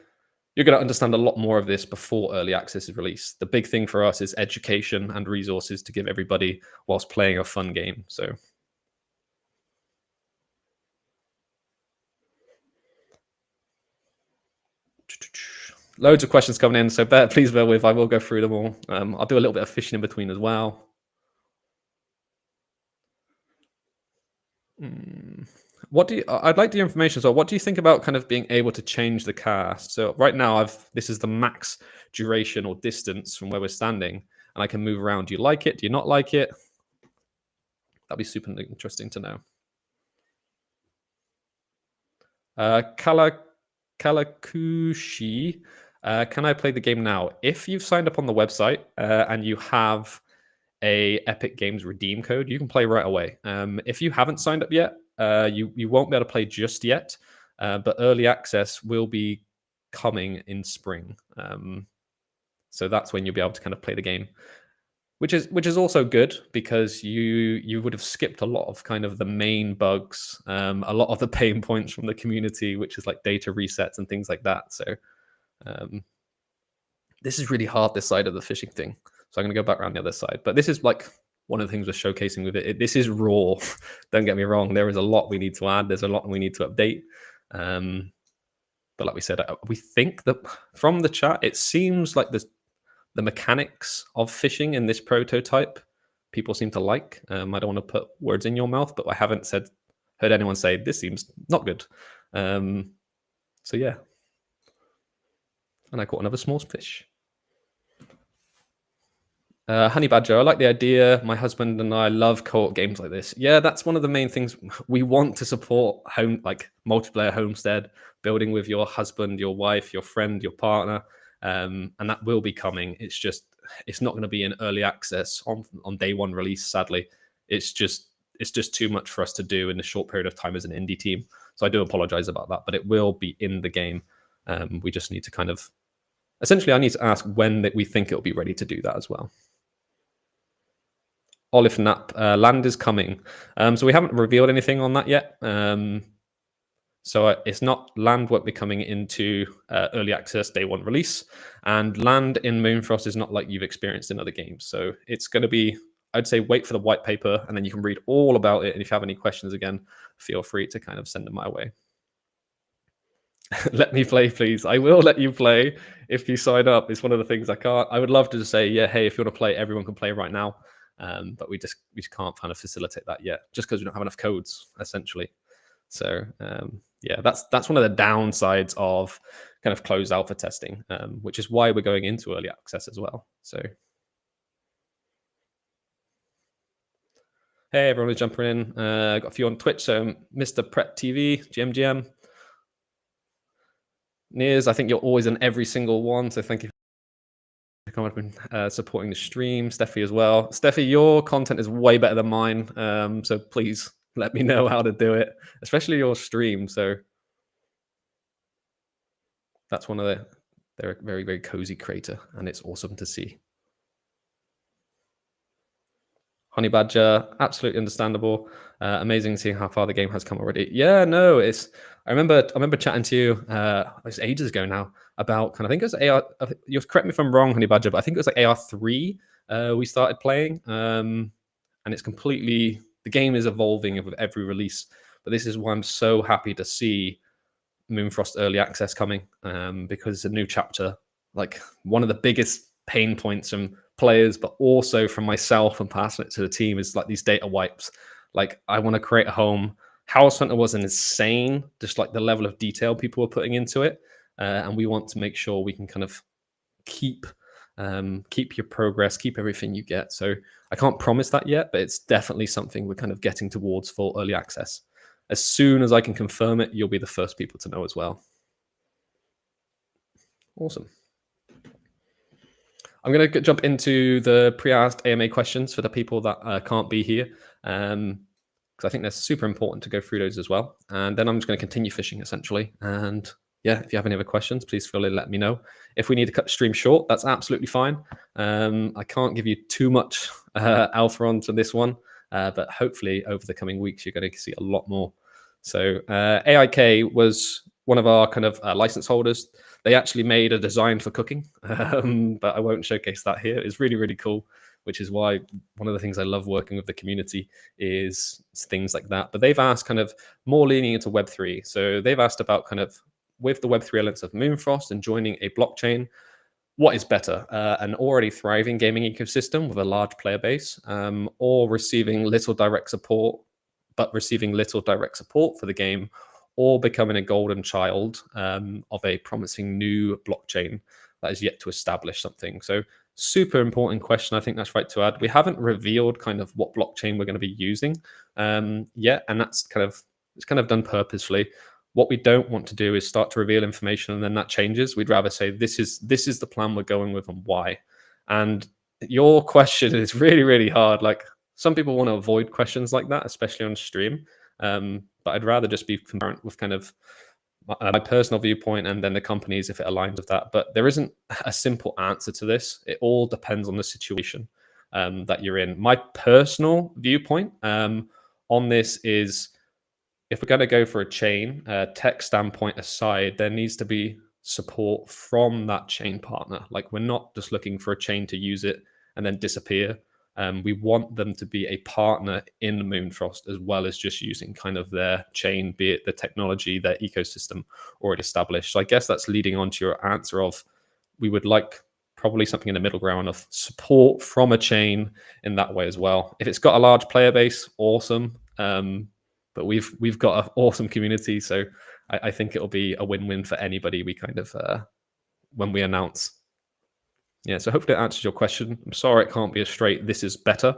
you're going to understand a lot more of this before early access is released. The big thing for us is education and resources to give everybody whilst playing a fun game. So loads of questions coming in, so please bear with. I will go through them all. I'll do a little bit of fishing in between as well. I'd like the information. So, what do you think about kind of being able to change the cast? So, right now, this is the max duration or distance from where we're standing, and I can move around. Do you like it? Do you not like it? That'd be super interesting to know. Kalakushi, can I play the game now? If you've signed up on the website and you have a Epic Games redeem code, you can play right away. If you haven't signed up yet, you won't be able to play just yet, but early access will be coming in spring. So that's when you'll be able to kind of play the game, which is also good because you would have skipped a lot of kind of the main bugs, a lot of the pain points from the community, which is like data resets and things like that. So this is really hard, this side of the fishing thing. So I'm going to go back around the other side. But this is like one of the things we're showcasing with it. This is raw. Don't get me wrong. There is a lot we need to add. There's a lot we need to update. But like we said, we think that from the chat, it seems like the mechanics of fishing in this prototype people seem to like. I don't want to put words in your mouth, but I haven't heard anyone say this seems not good. So yeah. And I caught another small fish. Honey Badger, I like the idea. My husband and I love co-op games like this. Yeah, that's one of the main things we want to support. Like multiplayer homestead, building with your husband, your wife, your friend, your partner, and that will be coming. It's not going to be in early access on day one release. Sadly, it's just too much for us to do in a short period of time as an indie team. So I do apologize about that, but it will be in the game. We just need to kind of essentially, I need to ask when we think it'll be ready to do that as well. Olive Nap, land is coming. So we haven't revealed anything on that yet. So it's not land won't be coming into early access day one release, and land in Moonfrost is not like you've experienced in other games. So it's going to be, I'd say, wait for the white paper, and then you can read all about it. And if you have any questions, again, feel free to kind of send them my way. Let me play, please. I will let you play if you sign up. It's one of the things I can't. I would love to just say, yeah, hey, if you want to play, everyone can play right now. But we just can't kind of facilitate that yet, just because we don't have enough codes, essentially. So yeah, that's one of the downsides of kind of closed alpha testing, which is why we're going into early access as well. So hey, everyone is jumping in. Got a few on Twitch. So Mr. Pret TV, GMGM. Nears, I think you're always in every single one. So thank you for coming up and supporting the stream. Steffi as well. Steffi, your content is way better than mine. So please let me know how to do it, especially your stream. So that's one of they're a very, very cozy creator, and it's awesome to see. Honey Badger, absolutely understandable. Amazing seeing how far the game has come already. Yeah, no, I remember chatting to you, it was ages ago now, about I think it was AR. You correct me if I'm wrong, Honey Badger, but I think it was like AR3 we started playing, and it's completely, the game is evolving with every release. But this is why I'm so happy to see Moonfrost early access coming, because it's a new chapter. Like one of the biggest pain points from players, but also from myself and passing it to the team, is like these data wipes. Like I want to create a home. House Hunter was insane, just like the level of detail people were putting into it, and we want to make sure we can kind of keep your progress, keep everything you get. So I can't promise that yet, but it's definitely something we're kind of getting towards for early access. As soon as I can confirm it, you'll be the first people to know as well. Awesome. I'm going to jump into the pre-asked AMA questions for the people that can't be here, because I think they're super important to go through those as well. And then I'm just going to continue fishing, essentially. And yeah, if you have any other questions, please feel free to let me know. If we need to cut the stream short, that's absolutely fine. I can't give you too much alpha onto this one, but hopefully over the coming weeks, you're going to see a lot more. So AIK was one of our kind of license holders. They actually made a design for cooking, but I won't showcase that here. It's really, really cool, which is why one of the things I love working with the community is things like that. But they've asked kind of more leaning into Web3. So they've asked about kind of with the Web3 elements of Moonfrost and joining a blockchain, what is better, an already thriving gaming ecosystem with a large player base, or receiving little direct support, but receiving little direct support for the game, or becoming a golden child of a promising new blockchain that is yet to establish something. So super important question. I think that's right to add. We haven't revealed kind of what blockchain we're going to be using yet, and it's kind of done purposefully. What we don't want to do is start to reveal information and then that changes. We'd rather say this is the plan we're going with and why. And your question is really, really hard. Like some people want to avoid questions like that, especially on stream. But I'd rather just be concurrent with kind of my personal viewpoint and then the companies if it aligns with that. But there isn't a simple answer to this. It all depends on the situation that you're in. My personal viewpoint on this is, if we're going to go for a chain, tech standpoint aside, there needs to be support from that chain partner. Like we're not just looking for a chain to use it and then disappear. We want them to be a partner in Moonfrost as well as just using kind of their chain, be it the technology, their ecosystem already established. So I guess that's leading on to your answer of we would like probably something in the middle ground of support from a chain in that way as well. If it's got a large player base, awesome. But we've got an awesome community, so I think it'll be a win-win for anybody we kind of when we announce. Yeah, so hopefully that answers your question. I'm sorry it can't be as straight. This is better.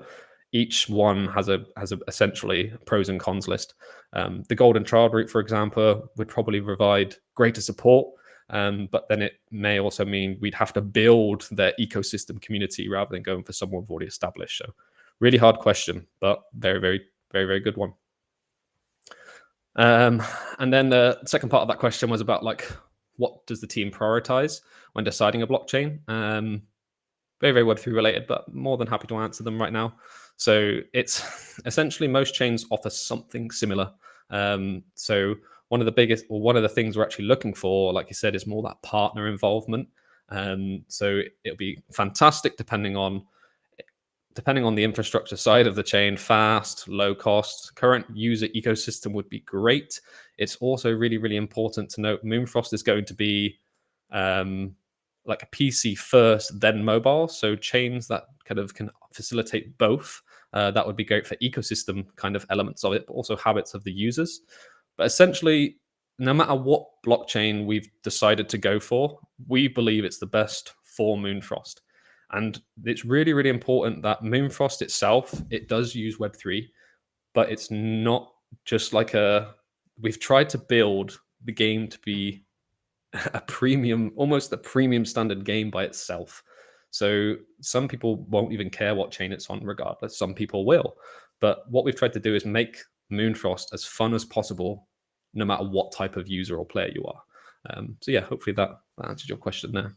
Each one has a essentially pros and cons list. The golden child route, for example, would probably provide greater support, but then it may also mean we'd have to build their ecosystem community rather than going for someone we've already established. So, really hard question, but very, very, very, very good one. And then the second part of that question was about like, what does the team prioritize when deciding a blockchain? Very, very Web3 related, but more than happy to answer them right now. So it's essentially most chains offer something similar. So one of the biggest, or one of the things we're actually looking for, like you said, is more that partner involvement. So it'll be fantastic depending on the infrastructure side of the chain, fast, low cost, current user ecosystem would be great. It's also really, really important to note Moonfrost is going to be like a PC first, then mobile. So chains that kind of can facilitate both. That would be great for ecosystem kind of elements of it, but also habits of the users. But essentially, no matter what blockchain we've decided to go for, we believe it's the best for Moonfrost. And it's really, really important that Moonfrost itself, it does use Web3, but it's not just like we've tried to build the game to be a premium, almost a premium standard game by itself. So some people won't even care what chain it's on regardless. Some people will. But what we've tried to do is make Moonfrost as fun as possible, no matter what type of user or player you are. So yeah, hopefully that answers your question there.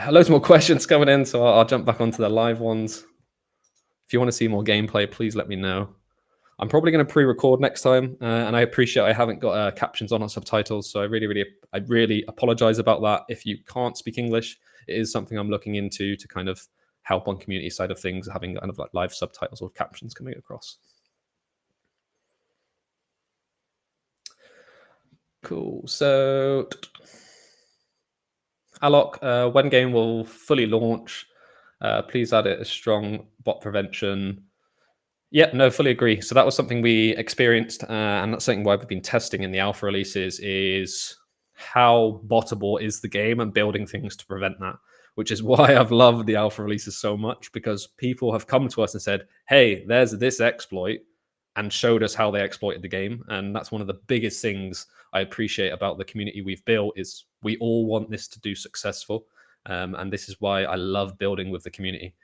Loads more questions coming in, so I'll jump back onto the live ones. If you want to see more gameplay, please let me know. I'm probably going to pre-record next time, and I appreciate I haven't got captions on or subtitles, so I really apologize about that. If you can't speak English, it is something I'm looking into to kind of help on community side of things, having kind of like live subtitles or captions coming across. Cool. So, Alok, when game will fully launch, please add it as strong bot prevention. Yeah, no, fully agree. So that was something we experienced, and that's something why we've been testing in the alpha releases is how bottable is the game and building things to prevent that, which is why I've loved the alpha releases so much, because people have come to us and said, hey, there's this exploit, and showed us how they exploited the game. And that's one of the biggest things I appreciate about the community we've built is we all want this to do successful. And this is why I love building with the community.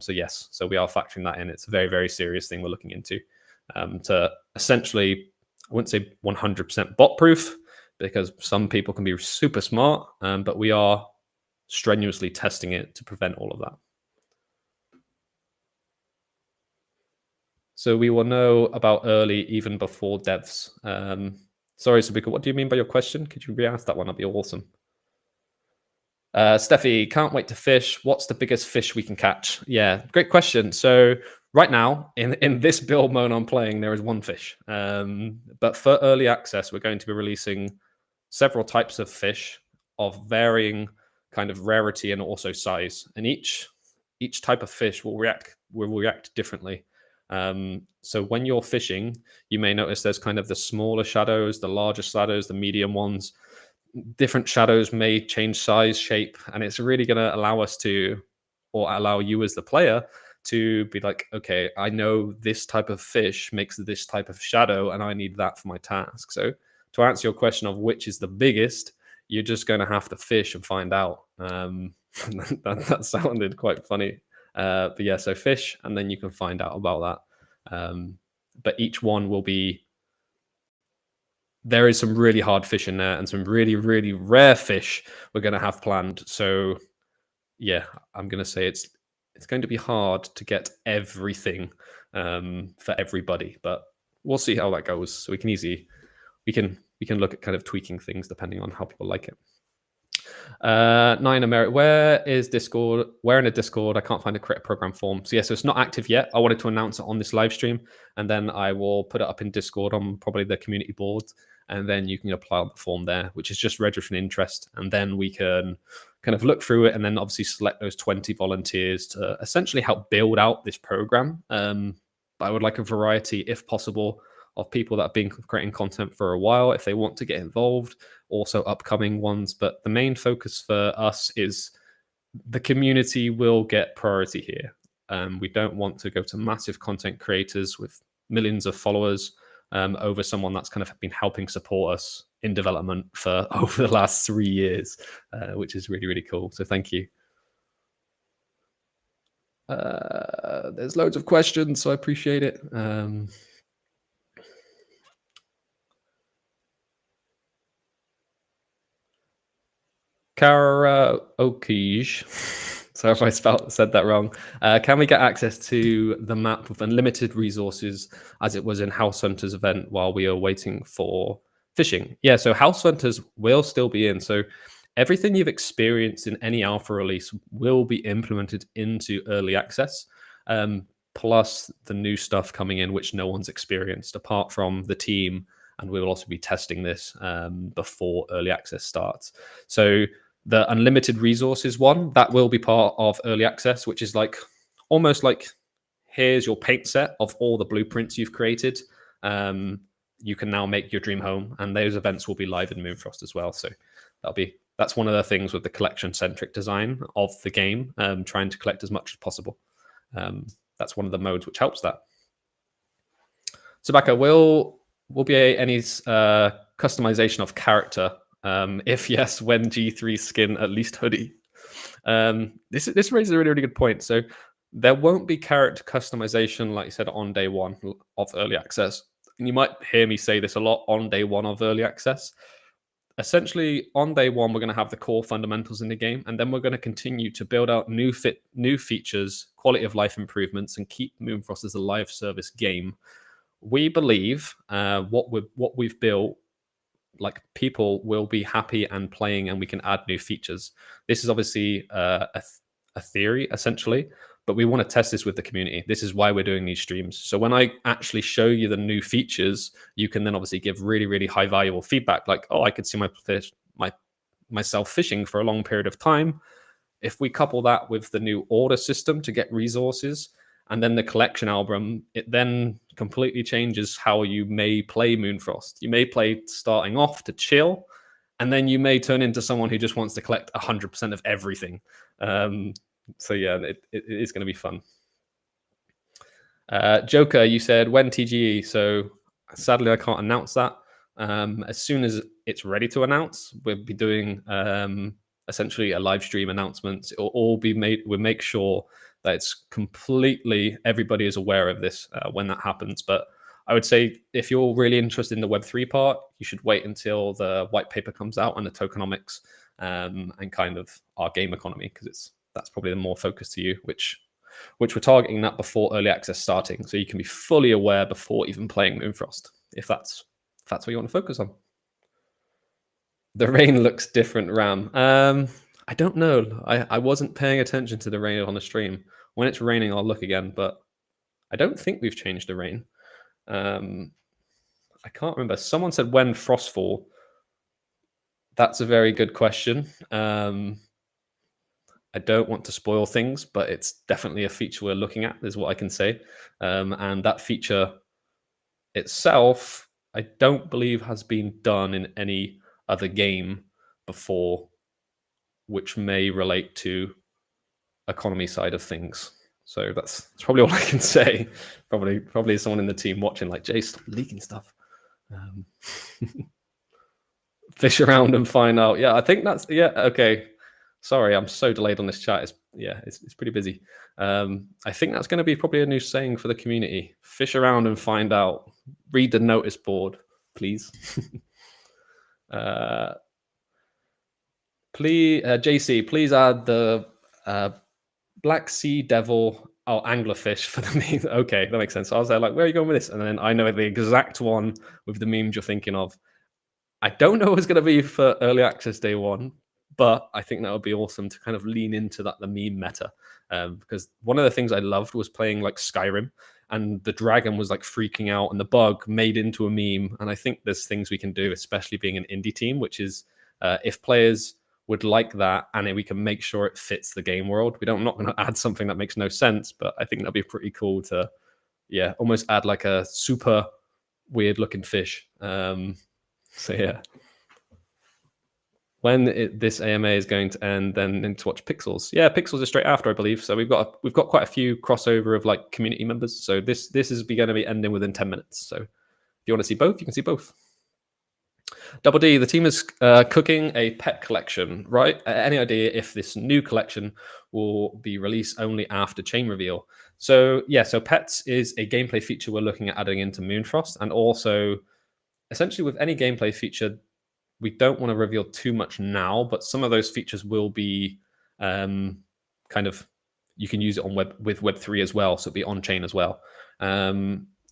So yes, so we are factoring that in. It's a very, very serious thing we're looking into to essentially, I wouldn't say 100% bot proof, because some people can be super smart, but we are strenuously testing it to prevent all of that. So we will know about early even before devs. Sorry, Sabika, what do you mean by your question? Could you re-ask that one? That'd be awesome. Steffi, can't wait to fish. What's the biggest fish we can catch? Yeah, great question. So right now, in this build mode I'm playing, there is one fish. But for early access, we're going to be releasing several types of fish of varying kind of rarity and also size. And each type of fish will react differently. So when you're fishing, you may notice there's kind of the smaller shadows, the larger shadows, the medium ones. Different shadows may change size, shape, and it's really going to allow us to, or allow you as the player to be like, okay, I know this type of fish makes this type of shadow, and I need that for my task. So to answer your question of which is the biggest, you're just going to have to fish and find out. That sounded quite funny. But yeah, so fish, and then you can find out about that. But each one will be, there is some really hard fish in there and some really, really rare fish we're going to have planned. So yeah, I'm going to say it's going to be hard to get everything for everybody, but we'll see how that goes. So we can look at kind of tweaking things depending on how people like it. Nine America. Where is Discord? Where in a Discord? I can't find a create a program form. So yeah, so it's not active yet. I wanted to announce it on this live stream, and then I will put it up in Discord on probably the community board, and then you can apply on the form there, which is just registering interest, and then we can kind of look through it, and then obviously select those 20 volunteers to essentially help build out this program. But I would like a variety, if possible, of people that have been creating content for a while if they want to get involved, also upcoming ones. But the main focus for us is the community will get priority here. We don't want to go to massive content creators with millions of followers over someone that's kind of been helping support us in development for over the last 3 years, which is really, really cool. So thank you. There's loads of questions, so I appreciate it. Karaoke. Sorry if I said that wrong. Can we get access to the map with unlimited resources as it was in House Hunters event while we are waiting for fishing? Yeah, so House Hunters will still be in. So everything you've experienced in any alpha release will be implemented into early access, plus the new stuff coming in, which no one's experienced apart from the team. And we will also be testing this before early access starts. So the unlimited resources one, that will be part of early access, which is like almost like here's your paint set of all the blueprints you've created. You can now make your dream home, and those events will be live in Moonfrost as well. So that's one of the things with the collection centric design of the game, trying to collect as much as possible. That's one of the modes which helps that. So Baka, will be any customization of character? If yes, when G3 skin at least hoodie? This raises a really, really good point. So there won't be character customization, like you said, on day one of early access. And you might hear me say this a lot on day one of early access. Essentially, on day one, we're going to have the core fundamentals in the game, and then we're going to continue to build out new features, quality of life improvements, and keep Moonfrost as a live service game. We believe what we've built, like people will be happy and playing, and we can add new features. This is obviously a theory essentially, but we want to test this with the community. This is why we're doing these streams. So when I actually show you the new features, you can then obviously give really, really high valuable feedback. Like, oh, I could see myself fishing for a long period of time. If we couple that with the new order system to get resources, and then the collection album, it then completely changes how you may play Moonfrost. You may play starting off to chill, and then you may turn into someone who just wants to collect 100% of everything. So yeah, it is going to be fun. Joker, you said when TGE, so sadly I can't announce that. As soon as it's ready to announce, we'll be doing essentially a live stream announcement. It will all be made. We'll make sure that it's completely, everybody is aware of this when that happens. But I would say if you're really interested in the Web3 part, you should wait until the white paper comes out and the tokenomics and kind of our game economy, because that's probably the more focus to you, which we're targeting that before early access starting, so you can be fully aware before even playing Moonfrost, if that's what you want to focus on. The rain looks different, Ram. I don't know. I wasn't paying attention to the rain on the stream. When it's raining, I'll look again, but I don't think we've changed the rain. I can't remember. Someone said when frostfall. That's a very good question. I don't want to spoil things, but it's definitely a feature we're looking at, is what I can say. And that feature itself, I don't believe has been done in any other game before, which may relate to economy side of things. So that's probably all I can say. Probably someone in the team watching, like, Jay, stop leaking stuff. Fish around and find out. Yeah, I think that's, yeah, okay. Sorry, I'm so delayed on this chat. It's pretty busy. I think that's going to be probably a new saying for the community. Fish around and find out. Read the notice board, please. Please, JC, please add the Black Sea Devil, anglerfish for the meme. Okay, that makes sense. So I was there like, where are you going with this? And then I know the exact one with the memes you're thinking of. I don't know what's going to be for early access day one, But I think that would be awesome to kind of lean into the meme meta, because one of the things I loved was playing like Skyrim, and the dragon was like freaking out, and the bug made into a meme. And I think there's things we can do, especially being an indie team, which is if players would like that, and we can make sure it fits the game world. I'm not going to add something that makes no sense, but I think that'd be pretty cool to, yeah, almost add like a super weird looking fish. So yeah. When this AMA is going to end, then to watch Pixels. Yeah, Pixels is straight after, I believe. So we've got quite a few crossover of like community members. So this is going to be ending within 10 minutes. So if you want to see both, you can see both. Double D, the team is cooking a pet collection, right? Any idea if this new collection will be released only after chain reveal? So yeah, so pets is a gameplay feature we're looking at adding into Moonfrost, and also essentially with any gameplay feature, we don't want to reveal too much now, but some of those features will be kind of, you can use it on Web3 as well, so it'll be on chain as well.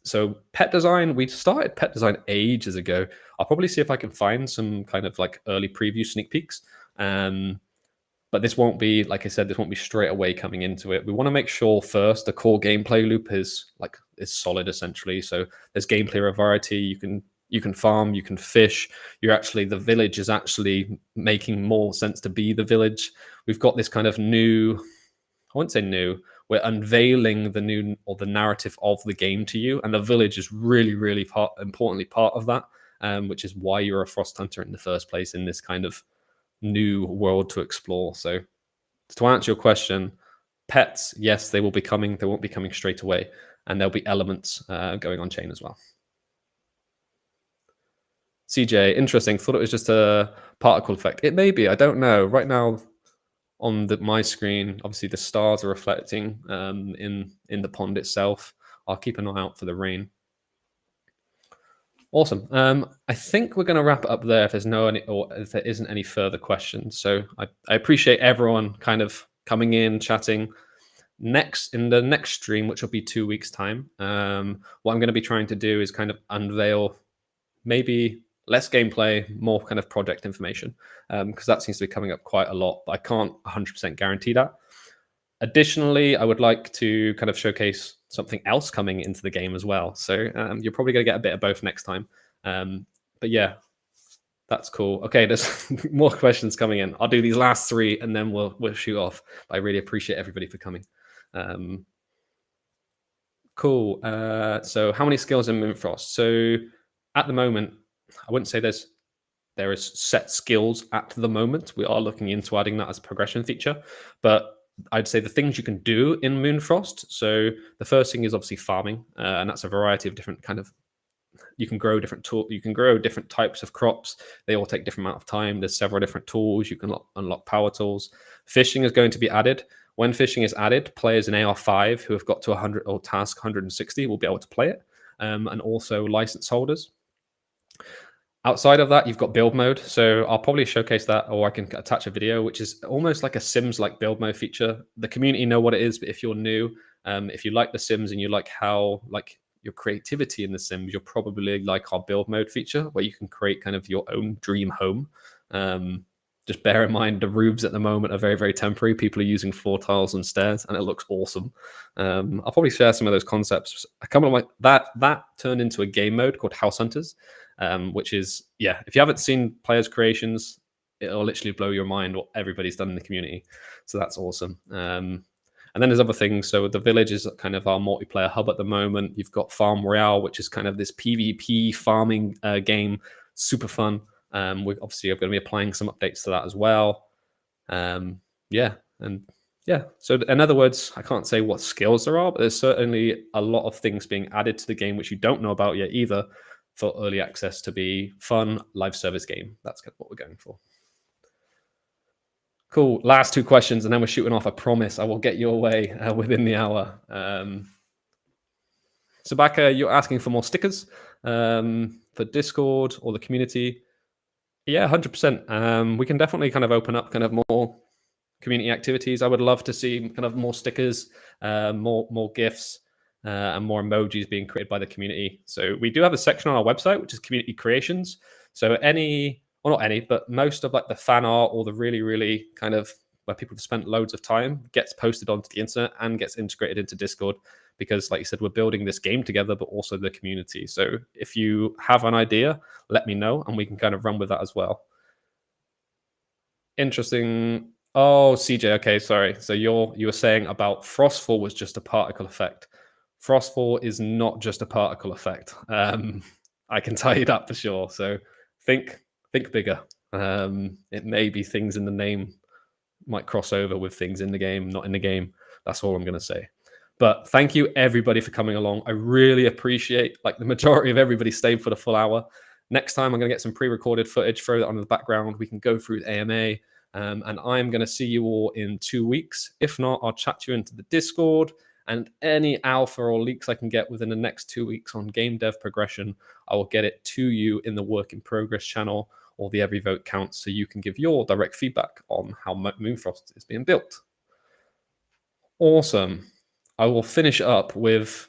So pet design, we started pet design ages ago. I'll probably see if I can find some kind of like early preview sneak peeks. But this won't be, like I said, this won't be straight away coming into it. We want to make sure first the core gameplay loop is solid essentially. So there's gameplay variety. You can farm, you can fish. The village is actually making more sense to be the village. We've got this kind of new, I wouldn't say new, we're unveiling the new or the narrative of the game to you. And the village is really, really importantly part of that, which is why you're a Frost Hunter in the first place in this kind of new world to explore. So to answer your question, pets, yes, they will be coming. They won't be coming straight away. And there'll be elements going on chain as well. CJ, interesting. Thought it was just a particle effect. It may be. I don't know. Right now, on my screen, obviously the stars are reflecting in the pond itself. I'll keep an eye out for the rain. Awesome. I think we're going to wrap it up there if if there isn't any further questions. So I appreciate everyone kind of coming in, chatting. In the next stream, which will be 2 weeks' time, what I'm going to be trying to do is kind of unveil maybe less gameplay, more kind of project information, because that seems to be coming up quite a lot, but I can't 100% guarantee that. Additionally, I would like to kind of showcase something else coming into the game as well. So you're probably going to get a bit of both next time. But yeah, that's cool. Okay, there's more questions coming in. I'll do these last 3 and then we'll shoot off. But I really appreciate everybody for coming. Cool. So how many skills in Moonfrost? So at the moment, I wouldn't say there is set skills at the moment. We are looking into adding that as a progression feature, but I'd say the things you can do in Moonfrost. So the first thing is obviously farming, and that's a variety of different kind of. You can grow different types of crops. They all take different amount of time. There's several different tools. You can unlock power tools. Fishing is going to be added. When fishing is added, players in AR5 who have got to 100 or task 160 will be able to play it, and also license holders. Outside of that, you've got build mode. So I'll probably showcase that, or I can attach a video, which is almost like a Sims-like build mode feature. The community know what it is, but if you're new, if you like the Sims and you like how your creativity in the Sims, you'll probably like our build mode feature, where you can create kind of your own dream home. Just bear in mind the roofs at the moment are very, very temporary. People are using floor tiles and stairs, and it looks awesome. I'll probably share some of those concepts. That turned into a game mode called House Hunters. Which is, yeah, if you haven't seen players' creations, it'll literally blow your mind what everybody's done in the community. So that's awesome. And then there's other things. So the village is kind of our multiplayer hub at the moment. You've got Farm Royale, which is kind of this PvP farming game, super fun. We obviously are going to be applying some updates to that as well. So in other words, I can't say what skills there are, but there's certainly a lot of things being added to the game which you don't know about yet either, for early access to be fun live service game. That's kind of what we're going for. Cool. Last 2 questions, and then we're shooting off. I promise I will get your way within the hour. Sabaka, you're asking for more stickers for Discord or the community. Yeah, 100%. We can definitely kind of open up kind of more community activities. I would love to see kind of more stickers, more GIFs, and more emojis being created by the community. So we do have a section on our website, which is community creations. So any well, not any, but most of like the fan art or the really, really kind of where people have spent loads of time gets posted onto the internet and gets integrated into Discord because, like you said, we're building this game together, but also the community. So if you have an idea, let me know and we can kind of run with that as well. Interesting. Oh, CJ. Okay, sorry. So you were saying about frostfall was just a particle effect. Frostfall is not just a particle effect. I can tell you that for sure. So think think bigger. It may be things in the name might cross over with things in the game, not in the game. That's all I'm going to say. But thank you everybody for coming along. I really appreciate like the majority of everybody stayed for the full hour. Next time I'm going to get some pre-recorded footage, throw that on in the background. We can go through the AMA. And I'm going to see you all in 2 weeks. If not, I'll chat you into the Discord and any alpha or leaks I can get within the next 2 weeks on game dev progression, I will get it to you in the work in progress channel or the every vote counts so you can give your direct feedback on how Moonfrost is being built. Awesome. I will finish up with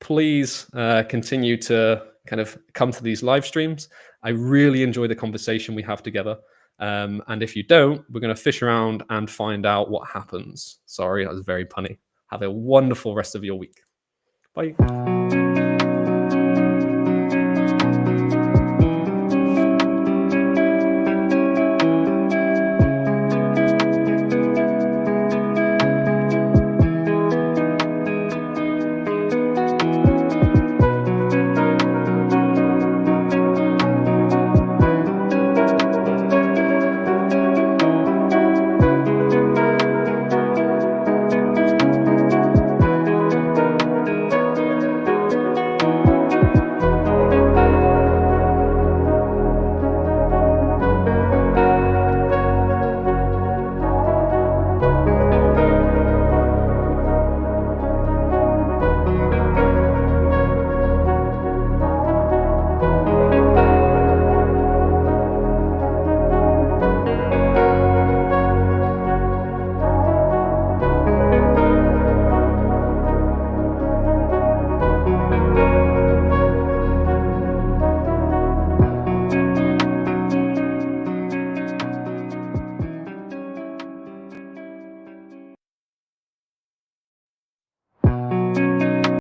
please continue to kind of come to these live streams. I really enjoy the conversation we have together. And if you don't, we're going to fish around and find out what happens. Sorry, that was very punny. Have a wonderful rest of your week. Bye.